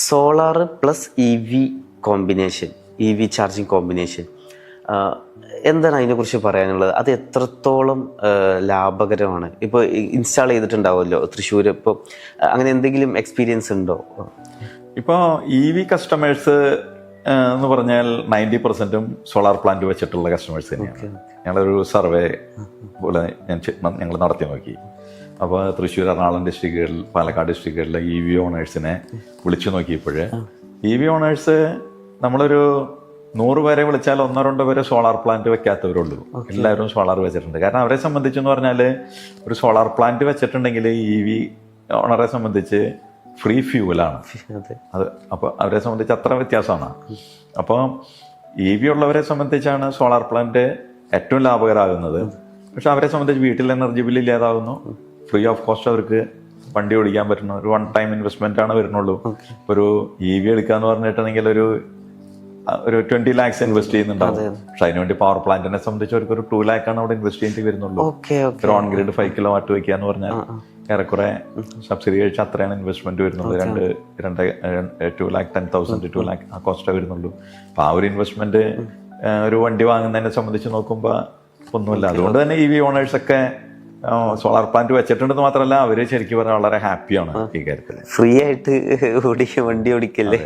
Solar plus E V combination, E V charging combination, എന്താണ് അതിനെക്കുറിച്ച് പറയാനുള്ളത്? അത് എത്രത്തോളം ലാഭകരമാണ്? ഇപ്പോൾ ഇൻസ്റ്റാൾ ചെയ്തിട്ടുണ്ടാവുമല്ലോ തൃശ്ശൂർ, ഇപ്പോൾ അങ്ങനെ എന്തെങ്കിലും എക്സ്പീരിയൻസ് ഉണ്ടോ? ഇപ്പോൾ ഇ വി കസ്റ്റമേഴ്സ് എന്ന് പറഞ്ഞാൽ 90% സോളാർ പ്ലാന്റ് വെച്ചിട്ടുള്ള കസ്റ്റമേഴ്സ് തന്നെയാണ്. ഞങ്ങളൊരു സർവേ പോലെ ഞങ്ങൾ നടത്തി നോക്കി. അപ്പോൾ തൃശ്ശൂർ, എറണാകുളം ഡിസ്ട്രിക്റ്റുകളിൽ, പാലക്കാട് ഡിസ്ട്രിക്റ്റുകളിലെ ഇ വി ഓണേഴ്സിനെ വിളിച്ചു നോക്കിയപ്പോൾ ഇ വി ഓണേഴ്സ് നമ്മളൊരു 100 പേരെ വിളിച്ചാൽ 1-2 പേര് സോളാർ പ്ലാന്റ് വെക്കാത്തവരുള്ളൂ. എല്ലാവരും സോളാർ വെച്ചിട്ടുണ്ട്. കാരണം അവരെ സംബന്ധിച്ചെന്ന് പറഞ്ഞാൽ ഒരു സോളാർ പ്ലാന്റ് വെച്ചിട്ടുണ്ടെങ്കിൽ ഇ വി ഓണറെ സംബന്ധിച്ച് ഫ്രീ ഫ്യൂവലാണ് അത്. അപ്പോൾ അവരെ സംബന്ധിച്ച് അത്ര വ്യത്യാസമാണ്. അപ്പോൾ ഇ വി ഉള്ളവരെ സംബന്ധിച്ചാണ് സോളാർ പ്ലാന്റ് ഏറ്റവും ലാഭകരമാകുന്നത്. പക്ഷെ അവരെ സംബന്ധിച്ച് വീട്ടിൽ എനർജി ബില്ല് ഇല്ലാതാവുന്നു, ഫ്രീ ഓഫ് കോസ്റ്റ് അവർക്ക് വണ്ടി ഓടിക്കാൻ പറ്റുന്ന ഒരു 1 ടൈം ഇൻവെസ്റ്റ്മെന്റ് ആണ് വരുന്നുള്ളൂ. ഒരു ഇ വി എടുക്കാന്ന് പറഞ്ഞിട്ടുണ്ടെങ്കിൽ ഒരു 20 lakhs ഇൻവെസ്റ്റ് ചെയ്യുന്നുണ്ടാവും. പക്ഷെ അതിനുവേണ്ടി പവർ പ്ലാന്റിനെ സംബന്ധിച്ച് അവർക്ക് ഒരു 2 lakh ആണ് അവിടെ ഇൻവെസ്റ്റ് ചെയ്യേണ്ടി വരുന്നുള്ളൂ. ഒരു ഓൺ ഗ്രിഡ് 5 kilowatt വെക്കുക എന്ന് പറഞ്ഞാൽ ഏറെക്കുറെ സബ്സിഡി കഴിച്ച് അത്രയാണ് ഇൻവെസ്റ്റ്മെന്റ് വരുന്നുള്ളൂ. 2,10,000 2 lakh ആ കോസ്റ്റേ വരുന്നുള്ളൂ. അപ്പൊ ആ ഒരു ഇൻവെസ്റ്റ്മെന്റ് ഒരു വണ്ടി വാങ്ങുന്നതിനെ സംബന്ധിച്ച് നോക്കുമ്പോൾ ഒന്നുമില്ല. അതുകൊണ്ട് തന്നെ ഇ വി ഓണേഴ്സ് ഒക്കെ സോളാർ പ്ലാന്റ് വെച്ചിട്ടുണ്ടെന്ന് മാത്രമല്ല അവര് ശരിക്കും പറഞ്ഞാൽ വളരെ ഹാപ്പിയാണ് ഈ കാര്യത്തിൽ. ഫ്രീ ആയിട്ട് വണ്ടി ഓടിക്കല്ലേ.